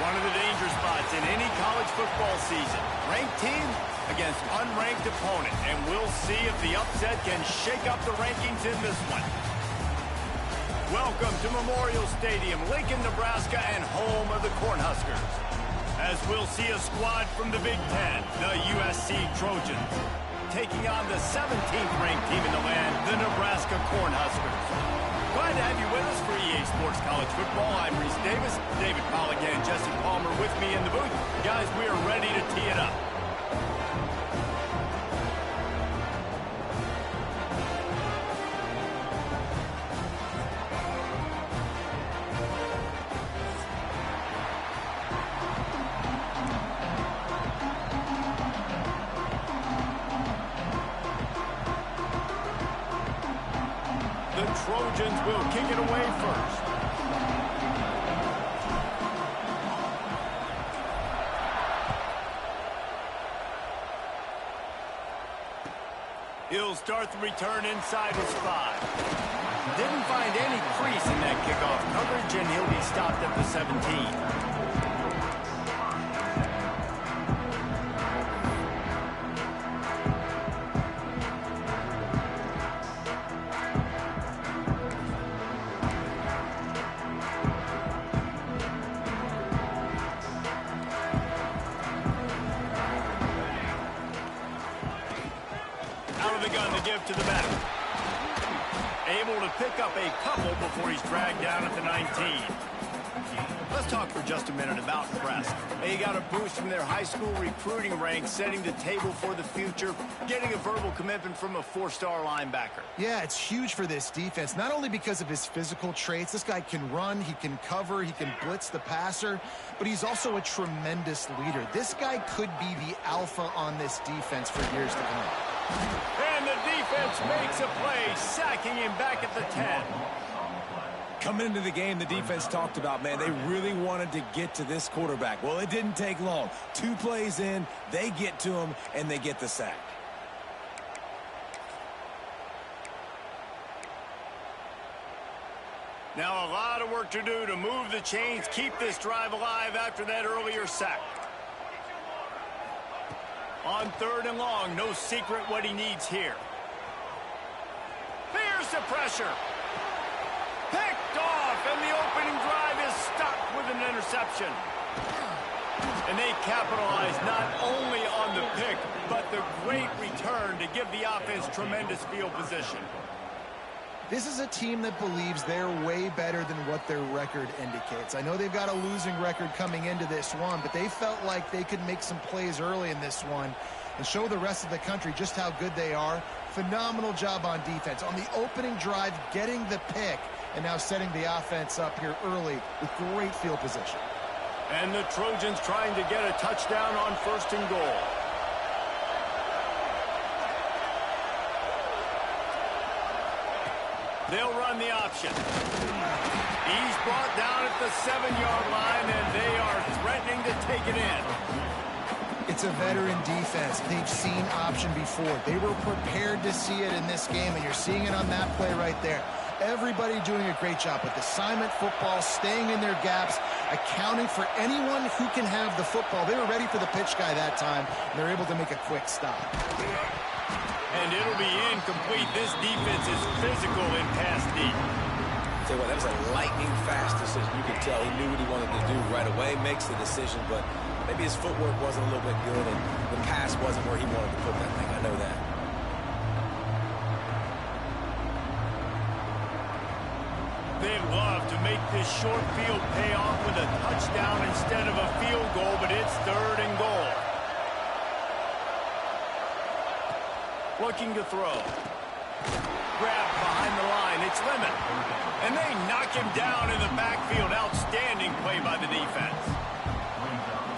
One of the danger spots in any college football season. Ranked team against unranked opponent. And we'll see if the upset can shake up the rankings in this one. Welcome to Memorial Stadium, Lincoln, Nebraska, and home of the Cornhuskers. As we'll see a squad from the Big Ten, the USC Trojans, taking on the 17th ranked team in the land, the Nebraska Cornhuskers. Glad to have you with us for EA Sports College Football. I'm Reese Davis, David Pollack, and Jesse Palmer with me in the booth. Guys, we are ready to tee it up. The Trojans will kick it away first. He'll start the return inside his 5. Didn't find any crease in that kickoff coverage, and he'll be stopped at the 17. Give to the back. Able to pick up a couple before he's dragged down at the 19. Let's talk for just a minute about Nebraska. They got a boost from their high school recruiting ranks, setting the table for the future, getting a verbal commitment from a 4-star linebacker. Yeah, it's huge for this defense, not only because of his physical traits. This guy can run, he can cover, he can blitz the passer, but he's also a tremendous leader. This guy could be the alpha on this defense for years to come. And the defense makes a play, sacking him back at the 10. Coming into the game, the defense talked about, man, they really wanted to get to this quarterback. Well, it didn't take long. 2 plays in, they get to him, and they get the sack. Now a lot of work to do to move the chains, keep this drive alive after that earlier sack. On 3rd and long, no secret what he needs here. Here's the pressure. Picked off, and the opening drive is stopped with an interception. And they capitalize not only on the pick, but the great return to give the offense tremendous field position. This is a team that believes they're way better than what their record indicates. I know they've got a losing record coming into this one, but they felt like they could make some plays early in this one and show the rest of the country just how good they are. Phenomenal job on defense. On the opening drive, getting the pick, and now setting the offense up here early with great field position. And the Trojans trying to get a touchdown on 1st and goal. They'll run the option. He's brought down at the 7-yard line, and they are threatening to take it in. It's a veteran defense. They've seen option before. They were prepared to see it in this game, and you're seeing it on that play right there. Everybody doing a great job with assignment football, staying in their gaps, accounting for anyone who can have the football. They were ready for the pitch guy that time, and they're able to make a quick stop. And it'll be incomplete. This defense is physical in pass deep. Tell you what, that was a lightning-fast decision. You could tell he knew what he wanted to do right away, makes the decision, but maybe his footwork wasn't a little bit good, and the pass wasn't where he wanted to put that thing. I know that. They'd love to make this short field pay off with a touchdown instead of a field goal, but it's 3rd and goal. Looking to throw. Grab behind the line. It's Lemon. And they knock him down in the backfield. Outstanding play by the defense.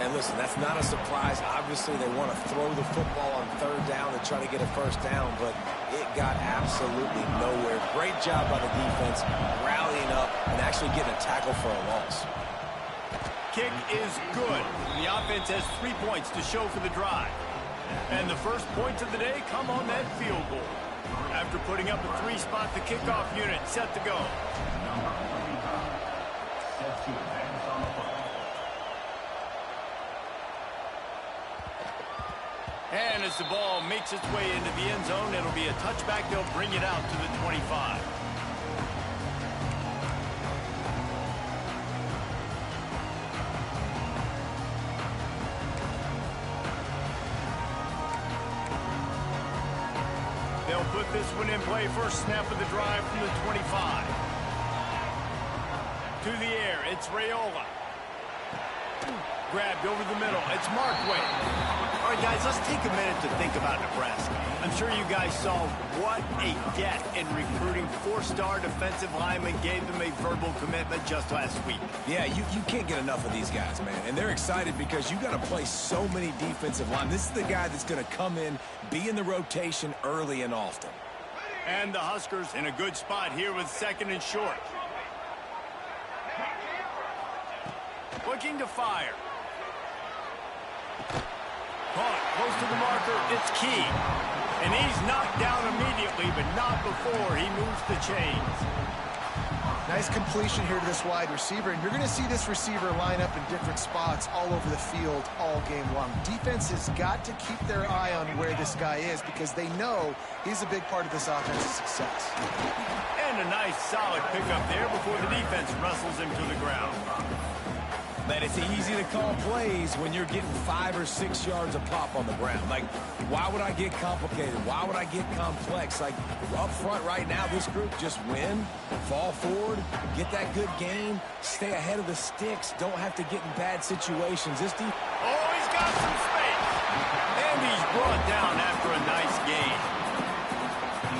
And listen, that's not a surprise. Obviously, they want to throw the football on 3rd down and try to get a 1st down, but it got absolutely nowhere. Great job by the defense, rallying up and actually getting a tackle for a loss. Kick is good. The offense has 3 points to show for the drive. And the first points of the day come on that field goal. After putting up a 3-spot, the kickoff unit set to go. And as the ball makes its way into the end zone, it'll be a touchback. They'll bring it out to the 25. They'll put this one in play. First snap of the drive from the 25. To the air, it's Raiola. Grabbed over the middle. It's Markway. All right, guys, let's take a minute to think about Nebraska. I'm sure you guys saw what a get in recruiting. 4-star defensive lineman gave them a verbal commitment just last week. Yeah, you can't get enough of these guys, man. And they're excited because you got to play so many defensive line. This is the guy that's going to come in, be in the rotation early and often. And the Huskers in a good spot here with 2nd and short. Looking to fire. Caught close to the marker. It's Key. And he's knocked down immediately, but not before he moves the chains. Nice completion here to this wide receiver, and you're going to see this receiver line up in different spots all over the field all game long. Defense has got to keep their eye on where this guy is because they know he's a big part of this offense's success. And a nice solid pickup there before the defense wrestles him to the ground. Man, it's easy to call plays when you're getting 5 or 6 yards a pop on the ground. Like, why would I get complicated? Why would I get complex? Like, up front right now, this group just win, fall forward, get that good gain, stay ahead of the sticks, don't have to get in bad situations. Oh, he's got some space. And he's brought down after a nice gain.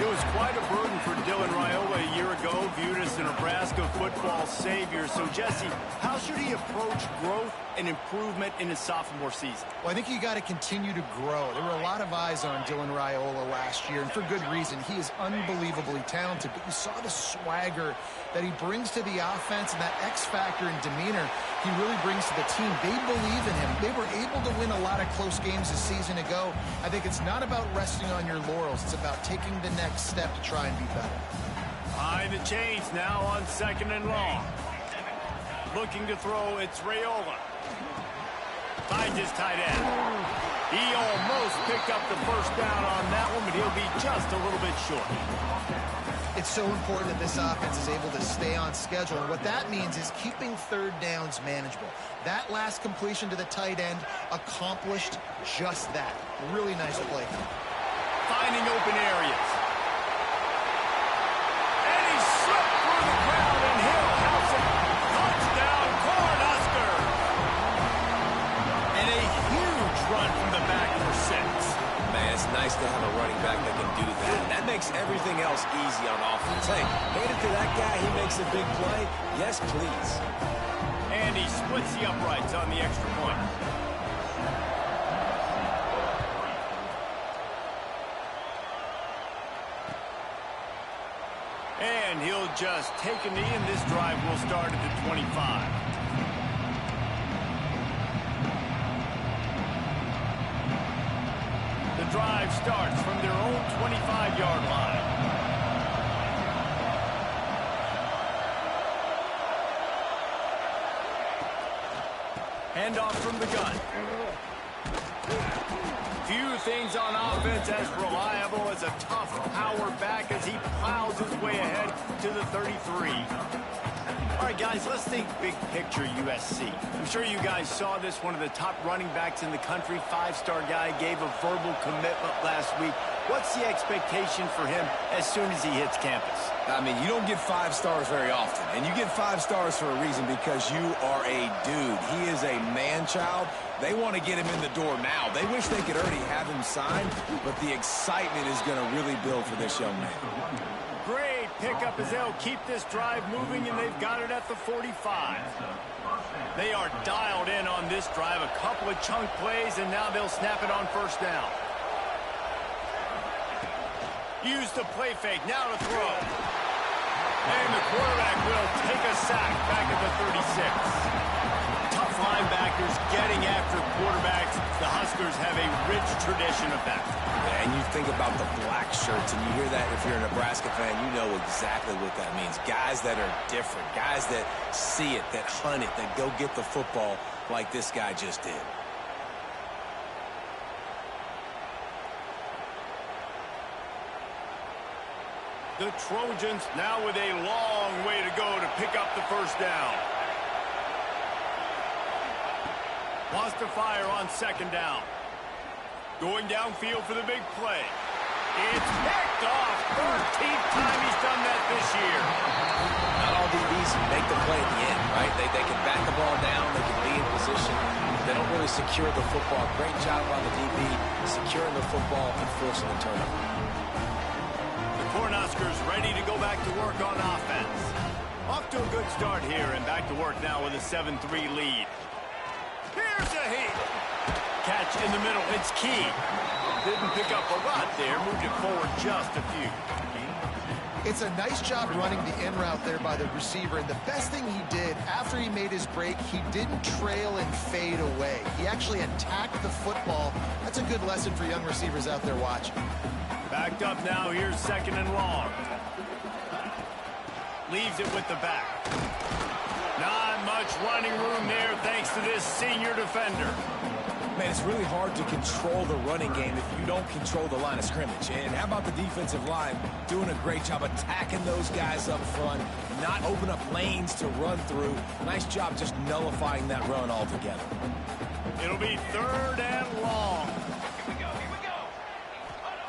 It was quite a burden for Dylan Raiola a year ago, viewed as the Nebraska football savior. So, Jesse, how should he approach growth and improvement in his sophomore season? Well, I think you got to continue to grow. There were a lot of eyes on Dylan Raiola last year, and for good reason. He is unbelievably talented, but you saw the swagger that he brings to the offense and that X factor and demeanor he really brings to the team. They believe in him. They were able to win a lot of close games a season ago. I think it's not about resting on your laurels. It's about taking the next step to try and be better. Behind the chains now on 2nd and long. Looking to throw, it's Raiola. Finds his tight end. He almost picked up the first down on that one, but he'll be just a little bit short. It's so important that this offense is able to stay on schedule, and what that means is keeping 3rd downs manageable. That last completion to the tight end accomplished just that. Really nice play. Finding open areas. And he slipped through the crowd, and he'll house it. Touchdown, Cornhuskers! And a huge run from the back for 6. Man, it's nice to have a running back that can do that. That makes everything else easy on offense. Hey, hand it to that guy, he makes a big play. Yes, please. And he splits the uprights on the extra point. And he'll just take a knee, and this drive will start at the 25. The drive starts from their own 25-yard line. Handoff from the gun. Few things on offense as reliable as a tough power back as he plows his way ahead to the 33. All right, guys, let's think big picture USC. I'm sure you guys saw this. One of the top running backs in the country, 5-star guy, gave a verbal commitment last week. What's the expectation for him as soon as he hits campus? I mean, you don't get 5 stars very often, and you get 5 stars for a reason because you are a dude. He is a man-child. They want to get him in the door now. They wish they could already have him signed, but the excitement is going to really build for this young man. Great pickup as they'll keep this drive moving, and they've got it at the 45. They are dialed in on this drive. A couple of chunk plays, and now they'll snap it on first down. Use the play fake, now to throw. And the quarterback will take a sack back at the 36. Tough linebackers getting after quarterbacks. The Huskers have a rich tradition of that. Yeah, and you think about the black shirts, and you hear that if you're a Nebraska fan, you know exactly what that means. Guys that are different, guys that see it, that hunt it, that go get the football like this guy just did. The Trojans now with a long way to go to pick up the first down. Wants to fire on second down. Going downfield for the big play. It's picked off. 13th time he's done that this year. Not all DBs make the play at the end, right? They can back the ball down. They can be in position. They don't really secure the football. Great job by the DB securing the football and forcing the turnover. Cornhuskers ready to go back to work on offense. Off to a good start here and back to work now with a 7-3 lead. Here's a heat. Catch in the middle. It's key. Didn't pick up a lot there. Moved it forward just a few. It's a nice job running the in route there by the receiver. And the best thing he did after he made his break, he didn't trail and fade away. He actually attacked the football. That's a good lesson for young receivers out there watching. Backed up now. Here's second and long. Leaves it with the back. Not much running room there thanks to this senior defender. Man, it's really hard to control the running game if you don't control the line of scrimmage. And how about the defensive line doing a great job attacking those guys up front, not open up lanes to run through. Nice job just nullifying that run altogether. It'll be third and long.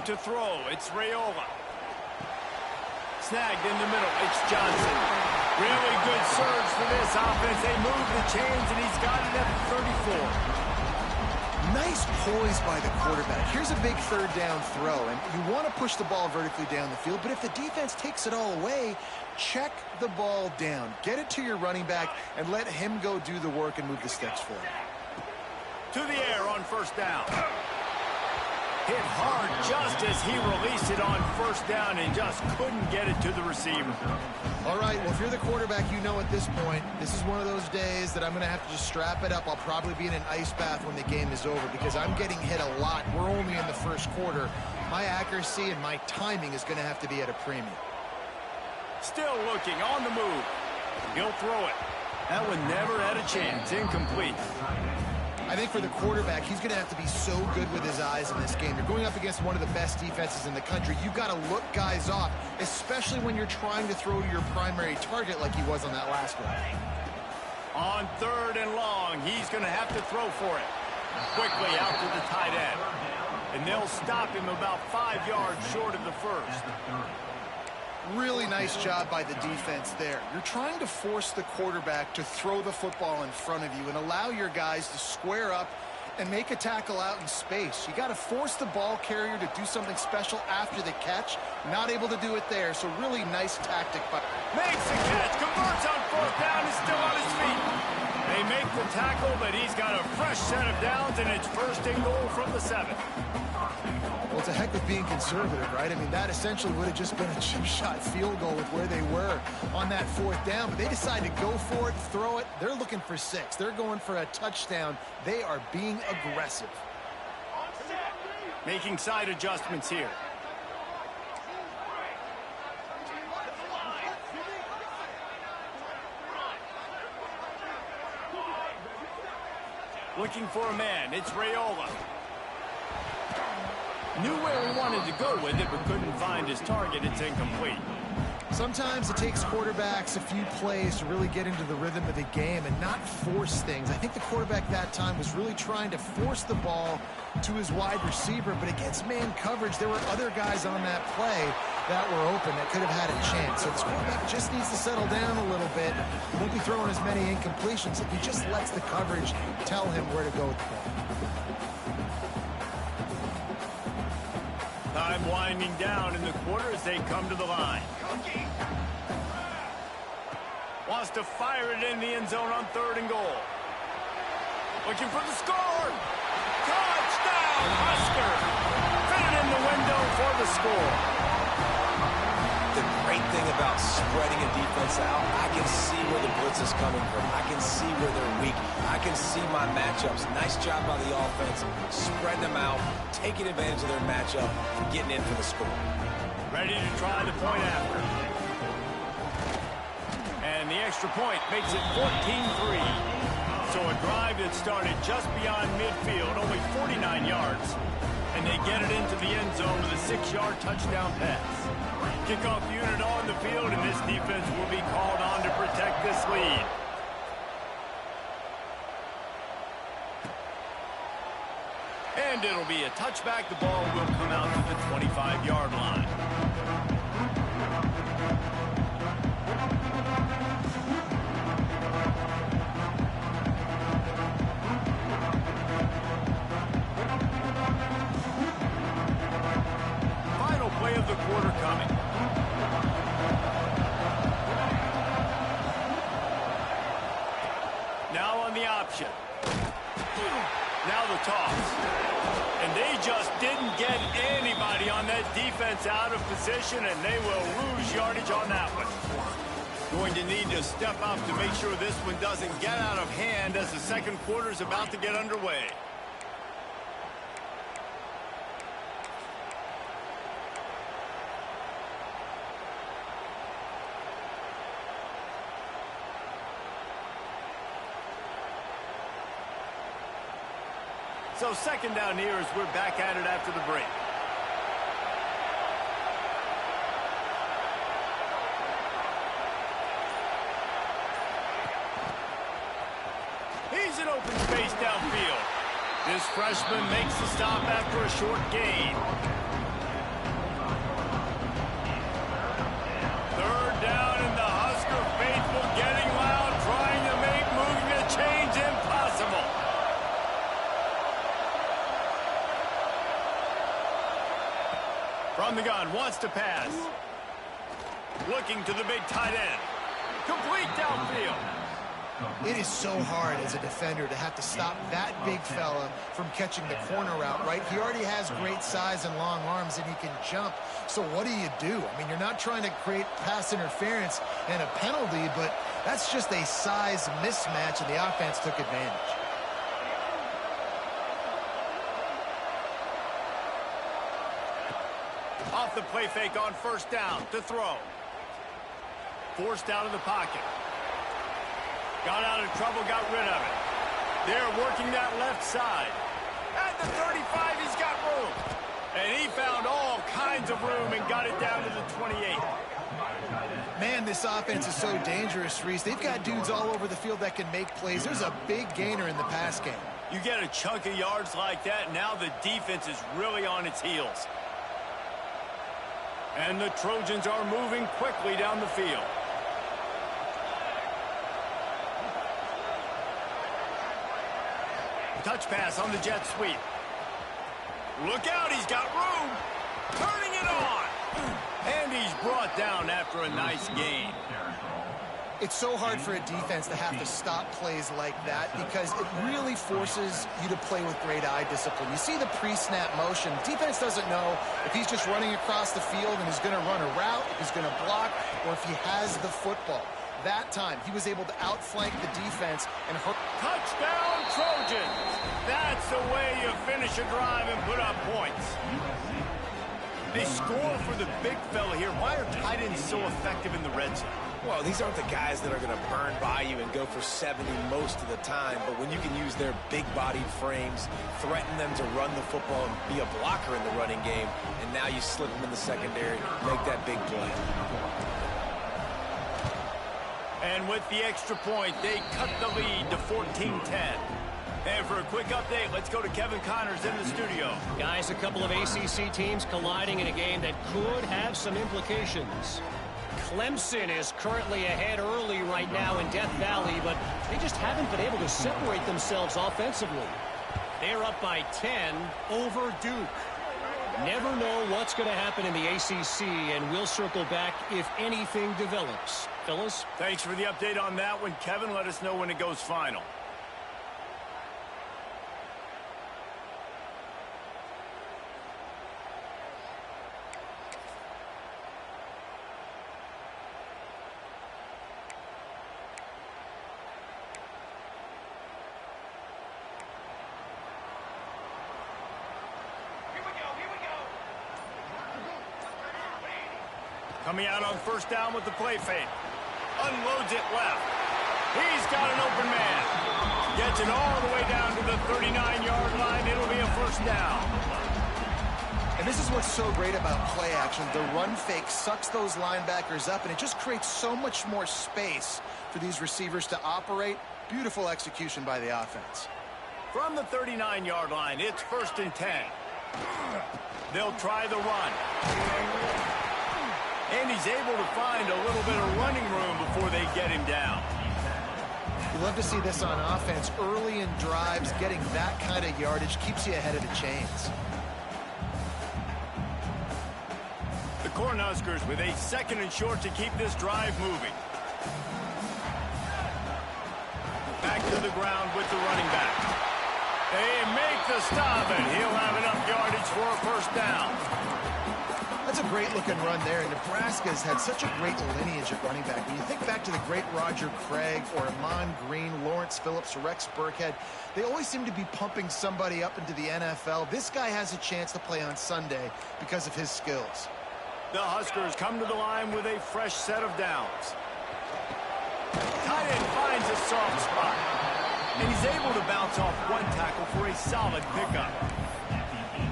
To throw, it's Raiola. Snagged in the middle, it's Johnson. Really good surge for this offense. They move the chains, and he's got it at the 34. Nice poise by the quarterback. Here's a big third down throw, and you want to push the ball vertically down the field, but if the defense takes it all away, check the ball down. Get it to your running back and let him go do the work and move the sticks for him. To the air on first down. Hit hard just as he released it on first down and just couldn't get it to the receiver. All right, well, if you're the quarterback, you know at this point, this is one of those days that I'm going to have to just strap it up. I'll probably be in an ice bath when the game is over because I'm getting hit a lot. We're only in the first quarter. My accuracy and my timing is going to have to be at a premium. Still looking on the move. He'll throw it. That one never had a chance. Incomplete. I think for the quarterback, he's going to have to be so good with his eyes in this game. You're going up against one of the best defenses in the country. You've got to look guys off, especially when you're trying to throw to your primary target like he was on that last one. On third and long, he's going to have to throw for it. Quickly out to the tight end. And they'll stop him about 5 yards short of the first. Really nice job by the defense there. You're trying to force the quarterback to throw the football in front of you and allow your guys to square up and make a tackle out in space. You got to force the ball carrier to do something special after the catch. Not able to do it there, so really nice tactic. Makes the catch, converts on fourth down, is still on his feet. They make the tackle, but he's got a fresh set of downs, and it's first and goal from the 7. Well, it's a heck of being conservative, right? I mean, that essentially would have just been a chip shot field goal with where they were on that fourth down. But they decided to go for it, throw it. They're looking for 6. They're going for a touchdown. They are being aggressive. Making side adjustments here. Looking for a man. It's Raiola. Knew where he wanted to go with it, but couldn't find his target. It's incomplete. Sometimes it takes quarterbacks a few plays to really get into the rhythm of the game and not force things. I think the quarterback that time was really trying to force the ball to his wide receiver, but against man coverage, there were other guys on that play that were open that could have had a chance. So this quarterback just needs to settle down a little bit. He won't be throwing as many incompletions if he just lets the coverage tell him where to go with the ball. Time winding down in the quarter as they come to the line. Wants to fire it in the end zone on third and goal. Looking for the score. Touchdown, Husker. Fit it in the window for the score. The great thing about spreading a defense out, I can see where the blitz is coming from. I can see where they're weak. I can see my matchups. Nice job by the offense, spreading them out, taking advantage of their matchup, and getting in for the score. Ready to try the point after. And the extra point makes it 14-3. So a drive that started just beyond midfield, only 49 yards. And they get it into the end zone with a 6-yard touchdown pass. Kickoff unit on the field, and this defense will be called on to protect this lead. And it'll be a touchback. The ball will come out to the 25-yard line. Final play of the quarter coming. Now on the option. Now the toss. And they just didn't get anybody on that defense out of position, and they will lose yardage on that one. Going to need to step up to make sure this one doesn't get out of hand as the second quarter is about to get underway. So second down here as we're back at it after the break. He's in open space downfield. This freshman makes the stop after a short gain. Third down, and the Husker faithful getting loud, trying to make moving the chains impossible. From the gun, wants to pass. Looking to the big tight end. Complete downfield. It is so hard as a defender to have to stop that big fella from catching the corner route, right? He already has great size and long arms, and he can jump. So what do? I mean, you're not trying to create pass interference and a penalty, but that's just a size mismatch, and the offense took advantage. Off the play fake on first down to throw. Forced out of the pocket. Got out of trouble, got rid of it. They're working that left side. At the 35, he's got room. And he found all kinds of room and got it down to the 28. Man, this offense is so dangerous, Reese. They've got dudes all over the field that can make plays. There's a big gainer in the pass game. You get a chunk of yards like that, now the defense is really on its heels. And the Trojans are moving quickly down the field. Touch pass on the jet sweep. Look out, he's got room. Turning it on. And he's brought down after a nice gain. It's so hard for a defense to have to stop plays like that because it really forces you to play with great eye discipline. You see the pre-snap motion. Defense doesn't know if he's just running across the field and he's going to run a route, if he's going to block, or if he has the football. That time, he was able to outflank the defense and hurt. Touchdown, Trojans! That's the way you finish a drive and put up points. They score for the big fella here. Why are tight ends so effective in the red zone? Well, these aren't the guys that are going to burn by you and go for 70 most of the time, but when you can use their big-bodied frames, threaten them to run the football and be a blocker in the running game, and now you slip them in the secondary, make that big play. And with the extra point, they cut the lead to 14-10. And for a quick update, let's go to Kevin Connors in the studio. Guys, a couple of ACC teams colliding in a game that could have some implications. Clemson is currently ahead early right now in Death Valley, but they just haven't been able to separate themselves offensively. They're up by 10 over Duke. Never know what's going to happen in the ACC, and we'll circle back if anything develops. Fellas? Thanks for the update on that one. Kevin, let us know when it goes final. Coming out on first down with the play fake. Unloads it left. He's got an open man. Gets it all the way down to the 39-yard line. It'll be a first down. And this is what's so great about play action. The run fake sucks those linebackers up, and it just creates so much more space for these receivers to operate. Beautiful execution by the offense. From the 39-yard line, it's 1st and 10. They'll try the run. And he's able to find a little bit of running room before they get him down. You love to see this on offense. Early in drives, getting that kind of yardage keeps you ahead of the chains. The Cornhuskers with a 2nd and short to keep this drive moving. Back to the ground with the running back. They make the stop, and he'll have enough yardage for a 1st down. That's a great-looking run there. Nebraska's had such a great lineage at running back. When you think back to the great Roger Craig or Amon Green, Lawrence Phillips, Rex Burkhead, they always seem to be pumping somebody up into the NFL. This guy has a chance to play on Sunday because of his skills. The Huskers come to the line with a fresh set of downs. Tight end finds a soft spot, and he's able to bounce off one tackle for a solid pickup.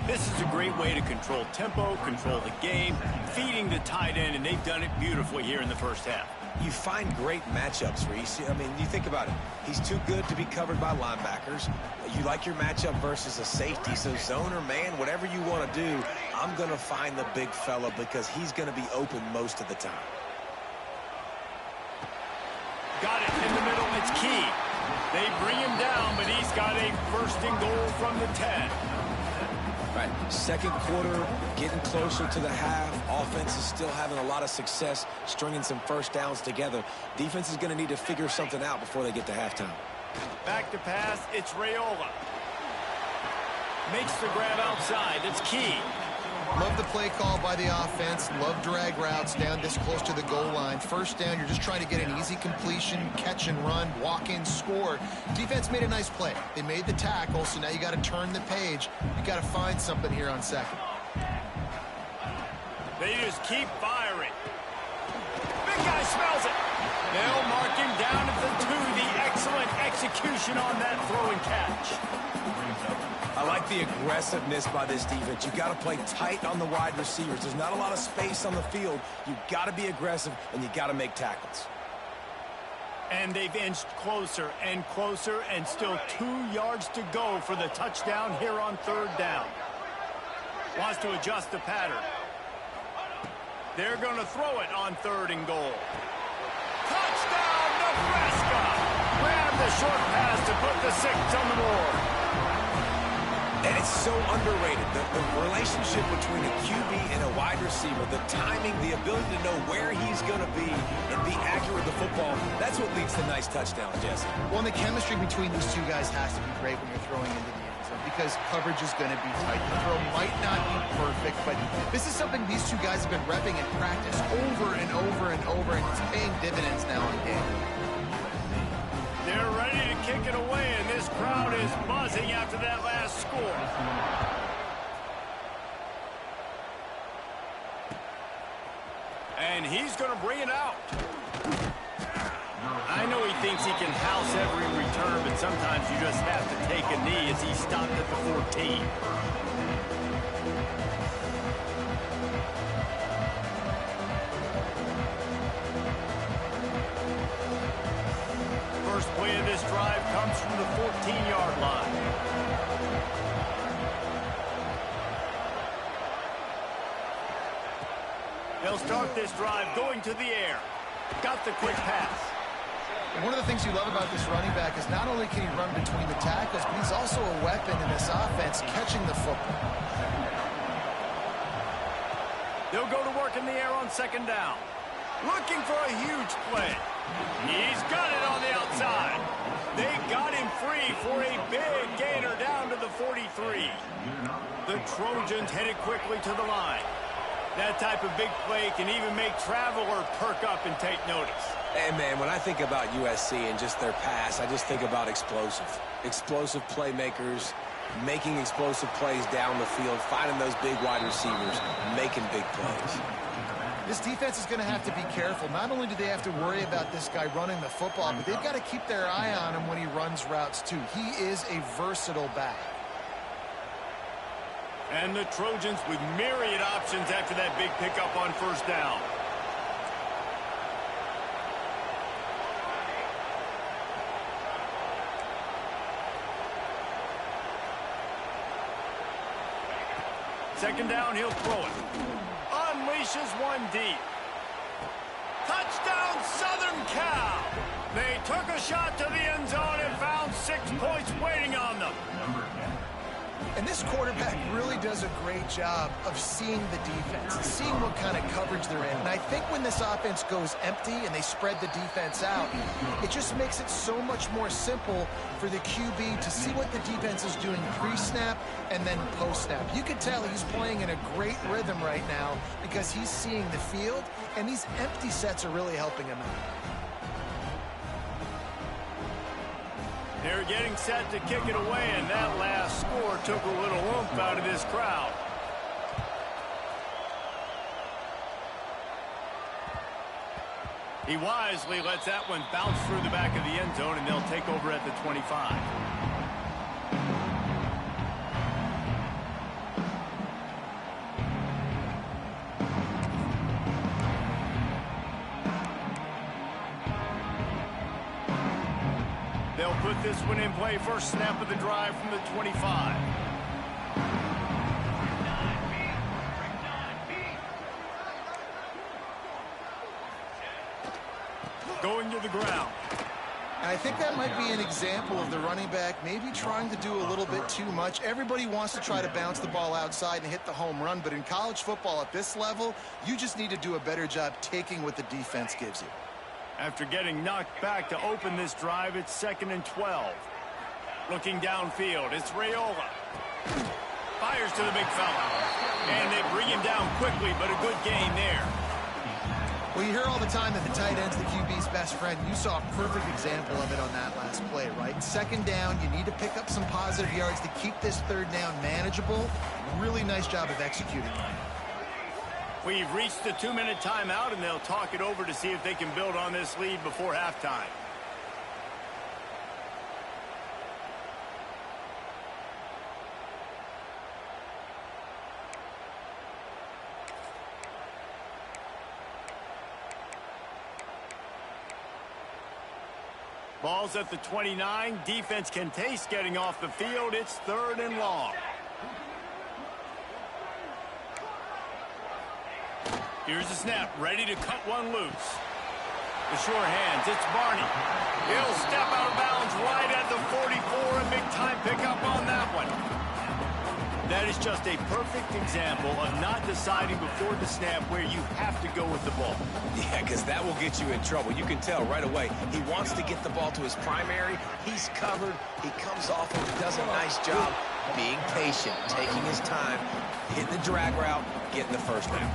This is a great way to control tempo, control the game, feeding the tight end, and they've done it beautifully here in the 1st half. You find great matchups, Reese. I mean, you think about it. He's too good to be covered by linebackers. You like your matchup versus a safety, so zone or man, whatever you want to do, I'm going to find the big fella because he's going to be open most of the time. Got it in the middle. It's key. They bring him down, but he's got a 1st and goal from the 10. Right, 2nd quarter, getting closer to the half. Offense is still having a lot of success stringing some 1st downs together. Defense is going to need to figure something out before they get to halftime. Back to pass, it's Raiola. Makes the grab outside. That's key. Love the play call by the offense. Love drag routes down this close to the goal line. 1st down, you're just trying to get an easy completion, catch and run, walk in, score. Defense made a nice play. They made the tackle, so now you got to turn the page. You got to find something here on 2nd. They just keep firing. Big guy smells it. They'll mark him down at the 2. The excellent execution on that throw and catch. I like the aggressiveness by this defense. You got to play tight on the wide receivers. There's not a lot of space on the field. You got to be aggressive, and you got to make tackles. And they've inched closer and closer, and still 2 yards to go for the touchdown here on 3rd down. Wants to adjust the pattern. They're going to throw it on 3rd and goal. Touchdown, Nebraska! Grab the short pass to put the 6 on the board. And it's so underrated. The relationship between a QB and a wide receiver, the timing, the ability to know where he's going to be and be accurate with the football, that's what leads to nice touchdowns, Jesse. Well, and the chemistry between these 2 guys has to be great when you're throwing into the end zone because coverage is going to be tight. The throw might not be perfect, but this is something these 2 guys have been repping in practice over and over and over, and it's paying dividends now in game. They're ready to kick it away, and this crowd is buzzing after that last score. And he's going to bring it out. I know he thinks he can house every return, but sometimes you just have to take a knee as he stopped at the 14. First play of this drive comes from the 14-yard line. They'll start this drive going to the air. Got the quick pass. And one of the things you love about this running back is not only can he run between the tackles, but he's also a weapon in this offense, catching the football. They'll go to work in the air on 2nd down. Looking for a huge play. He's got it on the outside. They got him free for a big gainer down to the 43. The Trojans headed quickly to the line. That type of big play can even make Traveler perk up and take notice. And, man, when I think about USC and just their pass, I just think about explosive. Explosive playmakers, making explosive plays down the field, finding those big wide receivers, making big plays. This defense is going to have to be careful. Not only do they have to worry about this guy running the football, but they've got to keep their eye on him when he runs routes, too. He is a versatile back. And the Trojans with myriad options after that big pickup on first down. Second down, he'll throw it. Unleashes one deep. Touchdown, Southern Cal. They took a shot to the end zone and found 6 points waiting on them. And this quarterback really does a great job of seeing the defense, seeing what kind of coverage they're in. And I think when this offense goes empty and they spread the defense out, it just makes it so much more simple for the QB to see what the defense is doing pre-snap and then post-snap. You can tell he's playing in a great rhythm right now because he's seeing the field, and these empty sets are really helping him out. They're getting set to kick it away, and that last score took a little oomph out of this crowd. He wisely lets that one bounce through the back of the end zone, and they'll take over at the 25. They'll put this one in play. First snap of the drive from the 25. Going to the ground. And I think that might be an example of the running back maybe trying to do a little bit too much. Everybody wants to try to bounce the ball outside and hit the home run, but in college football at this level, you just need to do a better job taking what the defense gives you. After getting knocked back to open this drive, it's 2nd and 12. Looking downfield, it's Raiola. Fires to the big fella. And they bring him down quickly, but a good gain there. Well, you hear all the time that the tight end's the QB's best friend. You saw a perfect example of it on that last play, right? Second down, you need to pick up some positive yards to keep this third down manageable. Really nice job of executing that. We've reached the 2-minute timeout, and they'll talk it over to see if they can build on this lead before halftime. Ball's at the 29. Defense can taste getting off the field. It's 3rd and long. Here's the snap, ready to cut one loose. The sure hands, it's Barney. He'll step out of bounds right at the 44, a big-time pickup on that one. That is just a perfect example of not deciding before the snap where you have to go with the ball. Yeah, because that will get you in trouble. You can tell right away he wants to get the ball to his primary. He's covered. He comes off and does a nice job being patient, taking his time, hitting the drag route, getting the first down.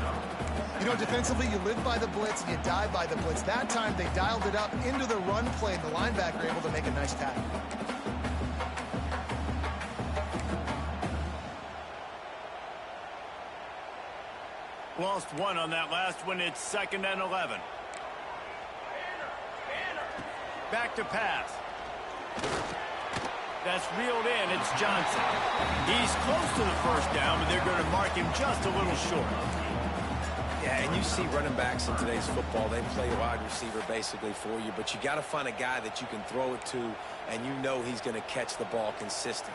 You know, defensively, you live by the blitz and you die by the blitz. That time, they dialed it up into the run play, and the linebacker able to make a nice tackle. Lost one on that last one. It's 2nd and 11. Back to pass. That's reeled in. It's Johnson. He's close to the first down, but they're going to mark him just a little short. Yeah, and you see running backs in today's football, they play wide receiver basically for you, but you got to find a guy that you can throw it to, and you know he's going to catch the ball consistently.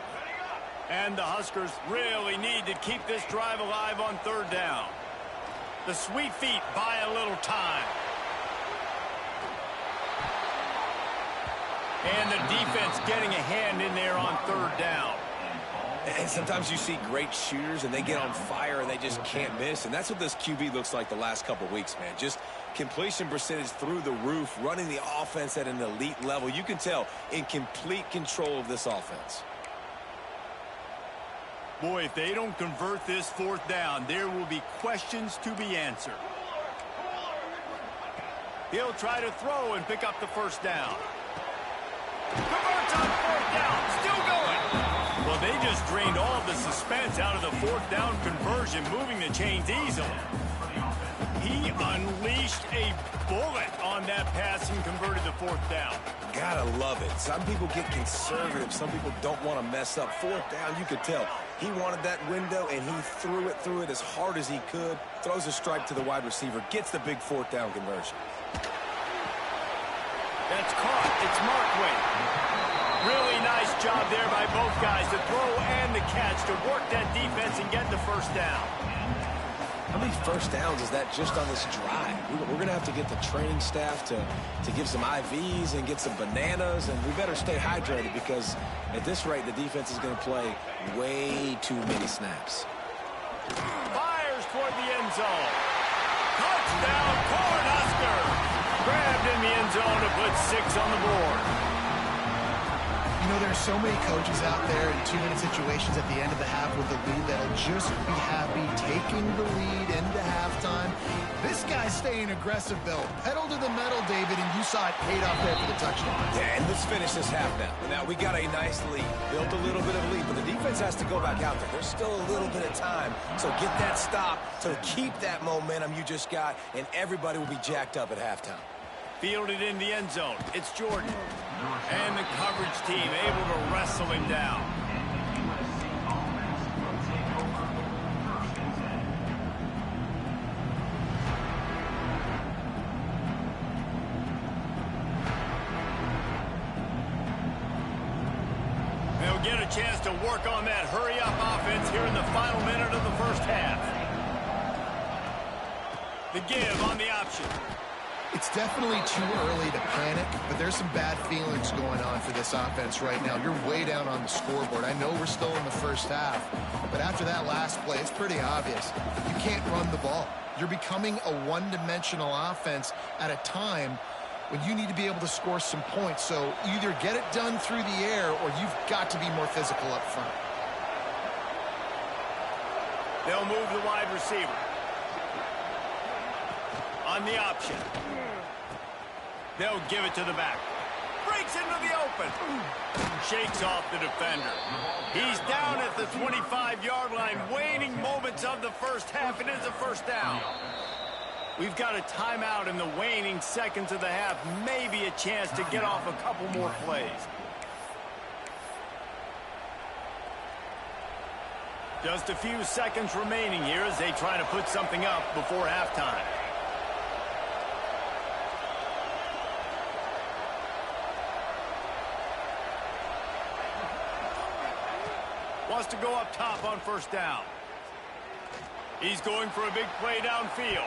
And the Huskers really need to keep this drive alive on 3rd down. The sweet feet buy a little time. And the defense getting a hand in there on 3rd down. And sometimes you see great shooters, and they get on fire, and they just can't miss. And that's what this QB looks like the last couple of weeks, man. Just completion percentage through the roof, running the offense at an elite level. You can tell in complete control of this offense. Boy, if they don't convert this 4th down, there will be questions to be answered. He'll try to throw and pick up the first down. Converts on 4th down, still going. Well, they just drained all of the suspense out of the 4th down conversion, moving the chains easily. He unleashed a bullet on that pass and converted the fourth down. Gotta love it. Some people get conservative. Some people don't want to mess up. Fourth down, you could tell. He wanted that window, and he threw it as hard as he could. Throws a strike to the wide receiver. Gets the big fourth down conversion. That's caught. It's Markway. Really nice job there by both guys, the throw and the catch, to work that defense and get the first down. How many first downs is that just on this drive? We're going to have to get the training staff to give some IVs and get some bananas, and we better stay hydrated because at this rate, the defense is going to play way too many snaps. Fires toward the end zone. Touchdown, Cornhuskers! Grabbed in the end zone to put 6 on the board. You know, there's so many coaches out there in 2-minute situations at the end of the half with the lead that'll just be happy taking the lead into halftime. This guy's staying aggressive, though. Pedal to the metal, David, and you saw it paid off there for the touchdown. Yeah, and let's finish this half now. Now, we got a nice lead. Built a little bit of lead, but the defense has to go back out there. There's still a little bit of time, so get that stop to keep that momentum you just got, and everybody will be jacked up at halftime. Fielded in the end zone. It's Jordan. And the coverage team able to wrestle him down. They'll get a chance to work on that hurry-up offense here in the final minute of the first half. The give on the option. It's definitely too early to panic, but there's some bad feelings going on for this offense right now. You're way down on the scoreboard. I know we're still in the first half, but after that last play, it's pretty obvious. You can't run the ball. You're becoming a one-dimensional offense at a time when you need to be able to score some points. So either get it done through the air or you've got to be more physical up front. They'll move the wide receiver. On the option. They'll give it to the back. Breaks into the open. Shakes off the defender. He's down at the 25-yard line. Waning moments of the first half. It is a first down. We've got a timeout in the waning seconds of the half. Maybe a chance to get off a couple more plays. Just a few seconds remaining here as they try to put something up before halftime. Wants to go up top on first down. He's going for a big play downfield.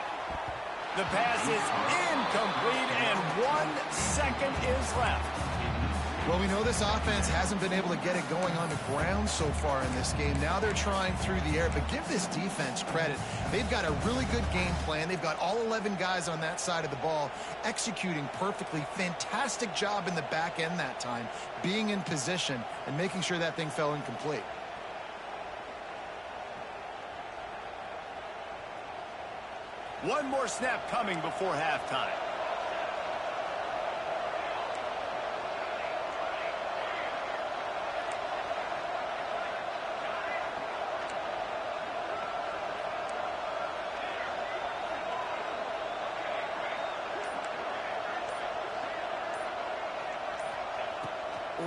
The pass is incomplete, and 1 second is left. Well, we know this offense hasn't been able to get it going on the ground so far in this game. Now they're trying through the air, but give this defense credit. They've got a really good game plan. They've got all 11 guys on that side of the ball executing perfectly. Fantastic job in the back end that time, being in position and making sure that thing fell incomplete. One more snap coming before halftime.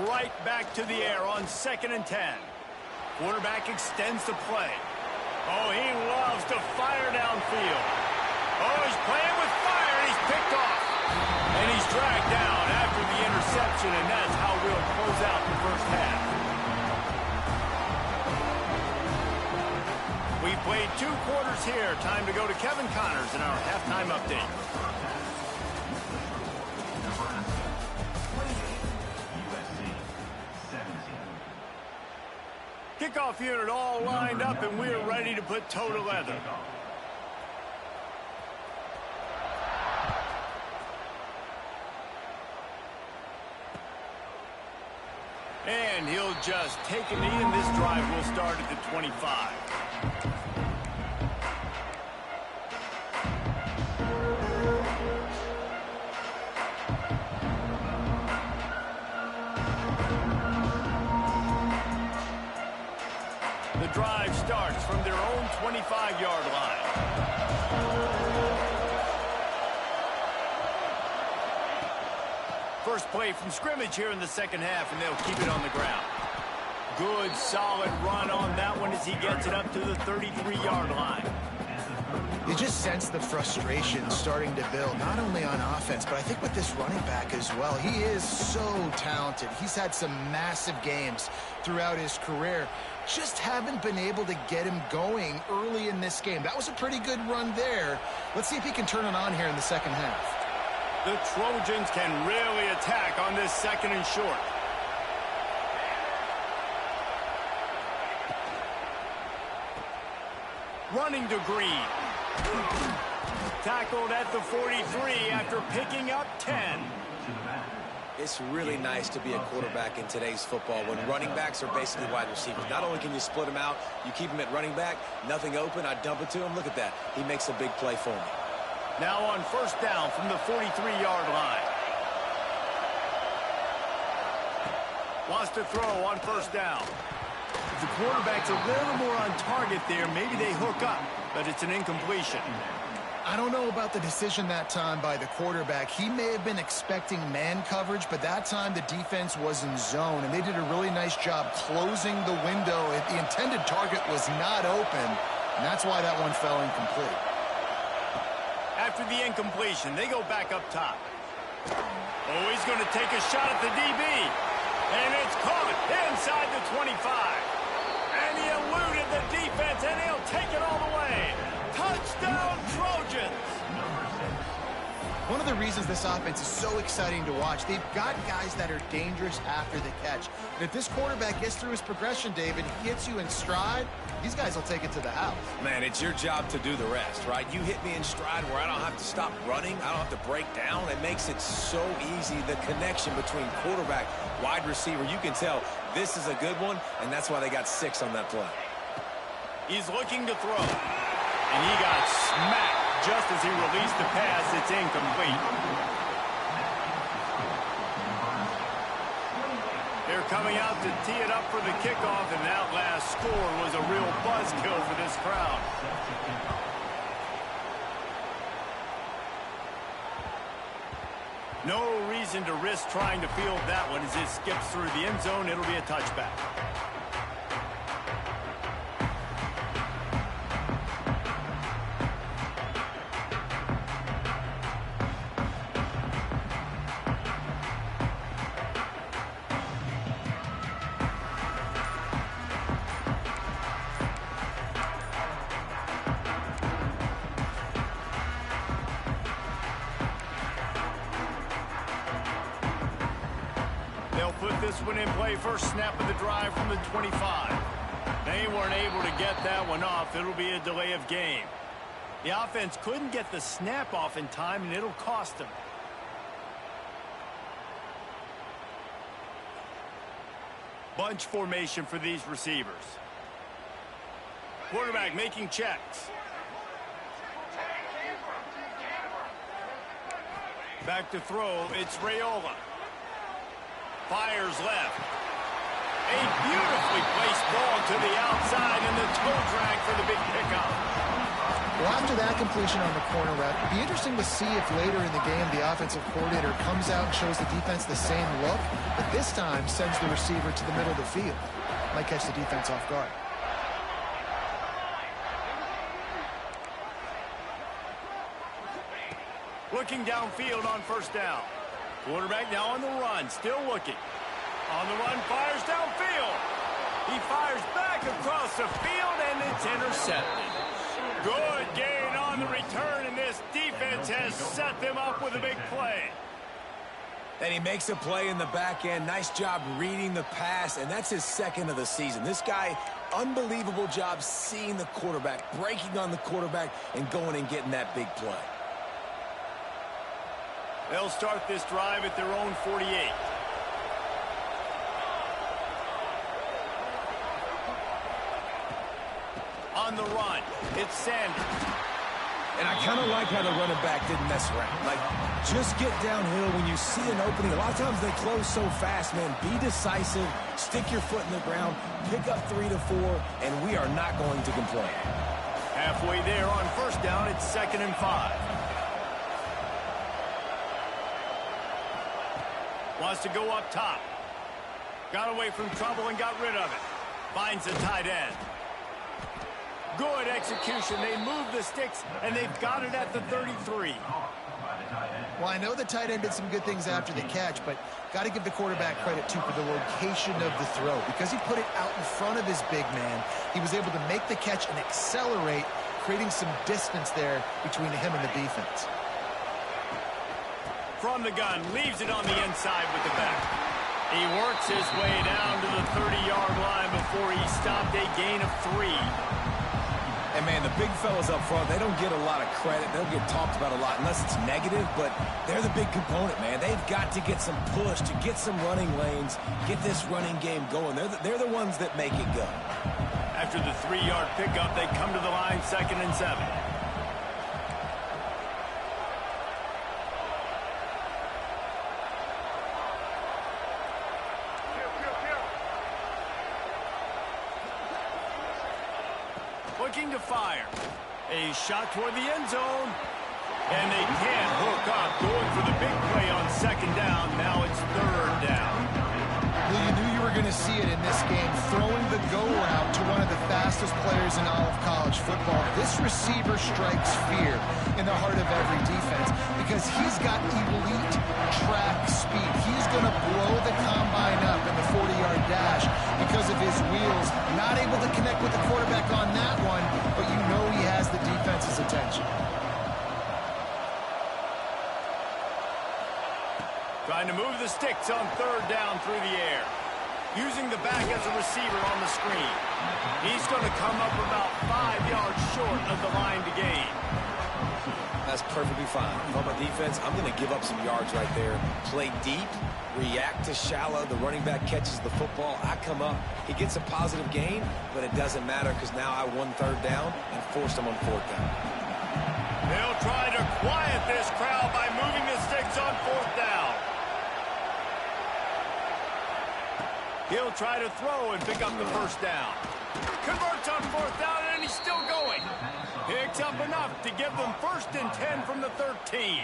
Right back to the air on 2nd and 10. Quarterback extends the play. Oh, he loves to fire downfield. Oh, he's playing with fire, and he's picked off. And he's dragged down after the interception, and that's how we'll close out the first half. We've played 2 quarters here. Time to go to Kevin Connors in our halftime update. Kickoff unit all lined up, and we're ready to put toe to leather. And he'll just take a knee, and this drive will start at the 25. The drive starts from their own 25-yard line. first play from scrimmage here in the second half, and they'll keep it on the ground. Good, solid run on that one as he gets it up to the 33-yard line. You just sense the frustration starting to build, not only on offense, but I think with this running back as well. He is so talented. He's had some massive games throughout his career. Just haven't been able to get him going early in this game. That was a pretty good run there. Let's see if he can turn it on here in the second half. The Trojans can really attack on this second and short. Running to Green. Tackled at the 43 after picking up 10. It's really nice to be a quarterback in today's football when running backs are basically wide receivers. Not only can you split them out, you keep them at running back, nothing open, I dump it to him. Look at that. He makes a big play for me. Now on first down from the 43-yard line. Wants to throw on first down. If the quarterback's a little more on target there, maybe they hook up, but it's an incompletion. I don't know about the decision that time by the quarterback. He may have been expecting man coverage, but that time the defense was in zone, and they did a really nice job closing the window. The intended target was not open, and that's why that one fell incomplete. After the incompletion, they go back up top. Oh, he's going to take a shot at the DB. And it's caught inside the 25. And he eluded the defense, and he'll take it all the way. Touchdown, Trojans! One of the reasons this offense is so exciting to watch, they've got guys that are dangerous after the catch. And if this quarterback gets through his progression, David, he hits you in stride, these guys will take it to the house. Man, it's your job to do the rest, right? You hit me in stride where I don't have to stop running. I don't have to break down. It makes it so easy, the connection between quarterback, wide receiver. You can tell this is a good one, and that's why they got 6 on that play. He's looking to throw. And he got smacked just as he released the pass. It's incomplete. They're coming out to tee it up for the kickoff, and that last score was a real buzzkill for this crowd. No reason to risk trying to field that one as it skips through the end zone. It'll be a touchback. They'll put this one in play first snap of the drive from the 25. They weren't able to get that one off. It'll be a delay of game. The offense couldn't get the snap off in time, and it'll cost them. Bunch formation for these receivers. Quarterback making checks. Back to throw. It's Raiola. Fires left. A beautifully placed ball to the outside, and the toe drag for the big pickup. Well, after that completion on the corner route, it'd be interesting to see if later in the game the offensive coordinator comes out and shows the defense the same look, but this time sends the receiver to the middle of the field. Might catch the defense off guard. Looking downfield on first down. Quarterback now on the run, still looking. On the run, fires downfield. He fires back across the field, and it's intercepted. Good gain on the return, and this defense has set them up with a big play. And he makes a play in the back end. Nice job reading the pass, and that's his second of the season. This guy, unbelievable job seeing the quarterback, breaking on the quarterback, and going and getting that big play. They'll start this drive at their own 48. On the run, it's Sanders. And I kind of like how the running back didn't mess around. Like, just get downhill when you see an opening. A lot of times they close so fast, man. Be decisive, stick your foot in the ground, pick up 3 to 4, and we are not going to complain. Halfway there on first down, it's 2nd and 5. Wants to go up top. Got away from trouble and got rid of it. Finds the tight end. Good execution. They move the sticks, and they've got it at the 33. Well, I know the tight end did some good things after the catch, but got to give the quarterback credit, too, for the location of the throw. Because he put it out in front of his big man, he was able to make the catch and accelerate, creating some distance there between him and the defense. From the gun, leaves it on the inside with the back. He works his way down to the 30-yard line before he stopped a gain of 3. And, man, the big fellas up front, they don't get a lot of credit. They don't get talked about a lot unless it's negative, but they're the big component, man. They've got to get some push, to get some running lanes, get this running game going. They're the ones that make it go. After the 3-yard pickup, they come to the line 2nd and 7. Looking to fire. A shot toward the end zone. And they can't hook up. Going for the big play on 2nd down. Now it's 3rd down. Well, you knew you were going to see it in this game. Throwing the go route to one of the fastest players in all of college football. This receiver strikes fear in the heart of every defense because he's got elite track speed. He's going to blow the combine up in the 40-yard dash because of his wheels. Not able to connect with the quarterback on that one, but you know he has the defense's attention. Trying to move the sticks on 3rd down through the air. Using the back as a receiver on the screen. He's going to come up about 5 yards short of the line to gain. That's perfectly fine. From a defense, I'm going to give up some yards right there. Play deep, react to shallow. The running back catches the football. I come up. He gets a positive gain, but it doesn't matter because now I won 3rd down and forced him on 4th down. They'll try to quiet this crowd by moving the sticks on 4th down. He'll try to throw and pick up the 1st down. Converts on 4th down, and he's still going. Picks up enough to give them 1st and 10 from the 13.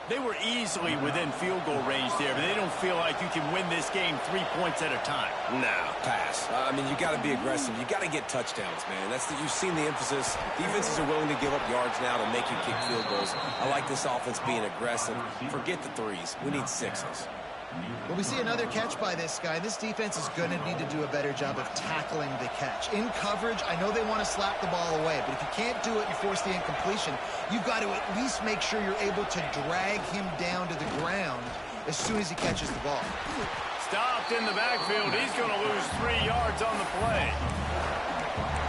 They were easily within field goal range there, but they don't feel like you can win this game 3 points at a time. No, pass. I mean, you got to be aggressive. You got to get touchdowns, man. You've seen the emphasis. Defenses are willing to give up yards now to make you kick field goals. I like this offense being aggressive. Forget the 3s. We need 6s. Well, we see another catch by this guy. This defense is going to need to do a better job of tackling the catch. In coverage, I know they want to slap the ball away, but if you can't do it and force the incompletion, you've got to at least make sure you're able to drag him down to the ground as soon as he catches the ball. Stopped in the backfield. He's going to lose 3 yards on the play.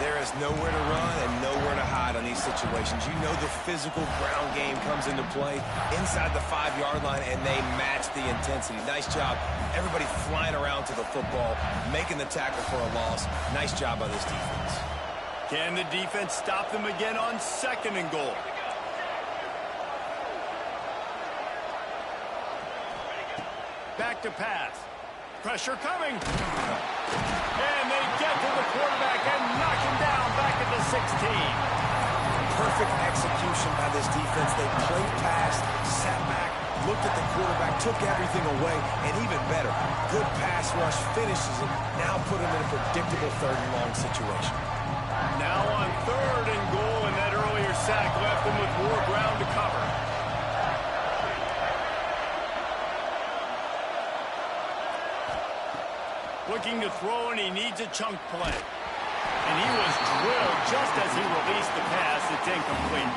There is nowhere to run and nowhere to hide on these situations. You know the physical ground game comes into play inside the 5-yard line, and they match the intensity. Nice job. Everybody flying around to the football, making the tackle for a loss. Nice job by this defense. Can the defense stop them again on 2nd and goal? Back to pass. Pressure coming. And they get to the quarterback and knock him down back at the 16. Perfect execution by this defense. They played past, sat back, looked at the quarterback, took everything away, and even better, good pass rush, finishes it, now put him in a predictable 3rd and long situation. Now on 3rd and goal, and that earlier sack left him with more ground to cover. Looking to throw, and he needs a chunk play. And he was drilled just as he released the pass. It's incomplete.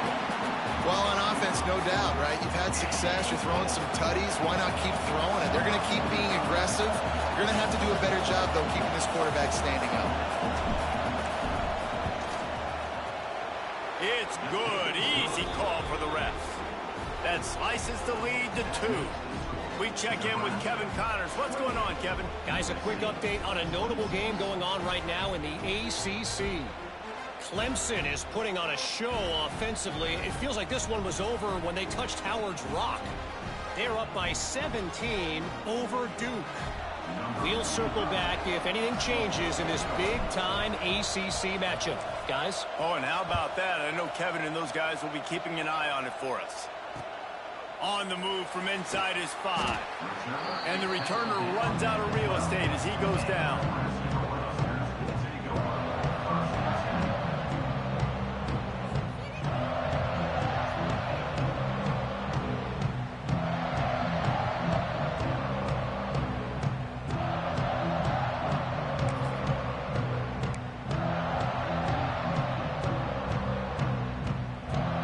Well, on offense, no doubt, right? You've had success. You're throwing some tutties. Why not keep throwing it? They're going to keep being aggressive. You're going to have to do a better job, though, keeping this quarterback standing up. It's good. Easy call for the ref. That slices the lead to 2. We check in with Kevin Connors. What's going on, Kevin? Guys, a quick update on a notable game going on right now in the ACC. Clemson is putting on a show offensively. It feels like this one was over when they touched Howard's Rock. They're up by 17 over Duke. We'll circle back if anything changes in this big-time ACC matchup. Guys? Oh, and how about that? I know Kevin and those guys will be keeping an eye on it for us. On the move from inside his 5. And the returner runs out of real estate as he goes down.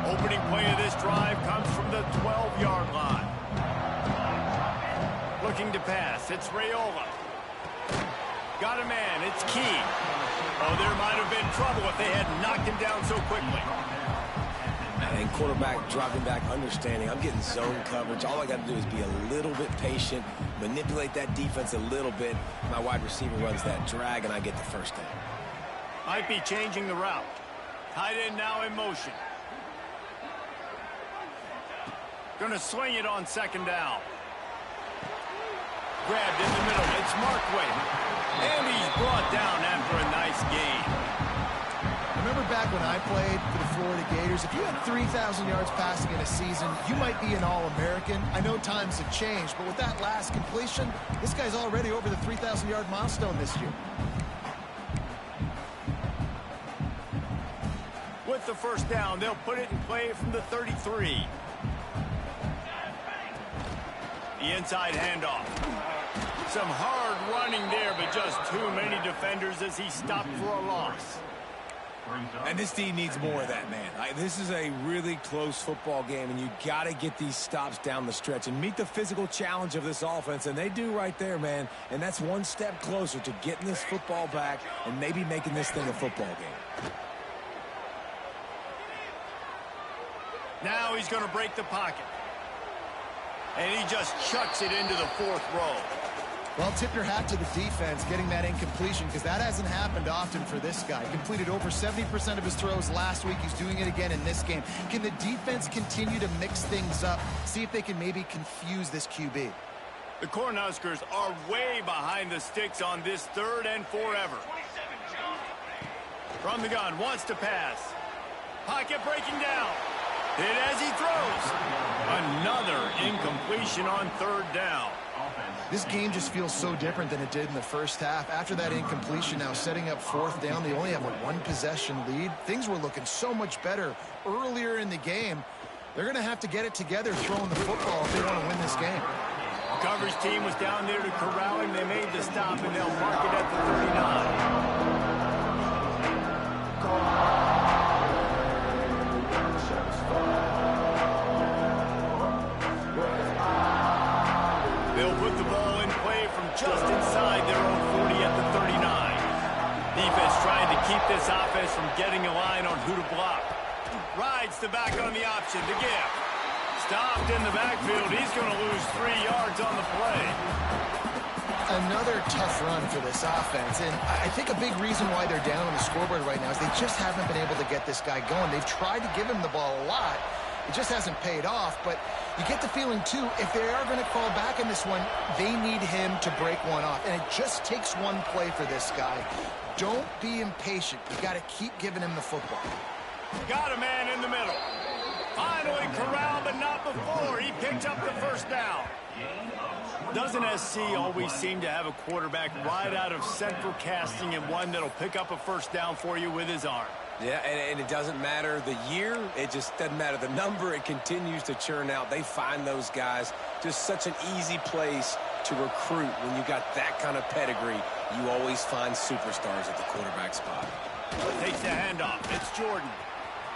Opening play of this drive comes from the 12-yard line. Looking to pass. It's Raiola. Got a man. It's Key. Oh, there might have been trouble if they had knocked him down so quickly. And quarterback dropping back, understanding I'm getting zone coverage. All I got to do is be a little bit patient, manipulate that defense a little bit. My wide receiver runs that drag, and I get the first down. Might be changing the route. Tight end now in motion. Going to swing it on second down. Grabbed in the middle. It's Markway. And he's brought down after a nice gain. Remember back when I played for the Florida Gators, if you had 3,000 yards passing in a season, you might be an All-American. I know times have changed, but with that last completion, this guy's already over the 3,000-yard milestone this year. With the first down, they'll put it in play from the 33. The inside handoff. Some hard running there, but just too many defenders as he stopped for a loss. And this team needs more of that, man. This is a really close football game, and you got to get these stops down the stretch and meet the physical challenge of this offense, and they do right there, man. And that's one step closer to getting this football back and maybe making this thing a football game. Now he's going to break the pocket. And he just chucks it into the 4th row. Well, tip your hat to the defense getting that incompletion, because that hasn't happened often for this guy. Completed over 70% of his throws last week. He's doing it again in this game. Can the defense continue to mix things up, see if they can maybe confuse this QB? The Cornhuskers are way behind the sticks on this 3rd and forever. From the gun, wants to pass. Pocket breaking down. Hit as he throws. Another incompletion on 3rd down. This game just feels so different than it did in the first half. After that incompletion, now setting up 4th down, they only have a 1-possession lead. Things were looking so much better earlier in the game. They're going to have to get it together throwing the football if they want to win this game. The coverage team was down there to corral him. They made the stop, and they'll mark it at the 39. They'll put the ball in play from just inside their own 40 at the 39. Defense trying to keep this offense from getting a line on who to block. Rides the back on the option to give. Stopped in the backfield. He's going to lose 3 yards on the play. Another tough run for this offense, and I think a big reason why they're down on the scoreboard right now is they just haven't been able to get this guy going. They've tried to give him the ball a lot. It just hasn't paid off, but you get the feeling, too, if they are going to crawl back in this one, they need him to break one off. And it just takes one play for this guy. Don't be impatient. You got to keep giving him the football. Got a man in the middle. Finally corralled, but not before. He picked up the first down. Doesn't SC always seem to have a quarterback right out of central casting and one that'll pick up a first down for you with his arm? Yeah, and it doesn't matter the year. It just doesn't matter the number. It continues to churn out. They find those guys just such an easy place to recruit. When you got that kind of pedigree, you always find superstars at the quarterback spot. Takes the handoff. It's Jordan.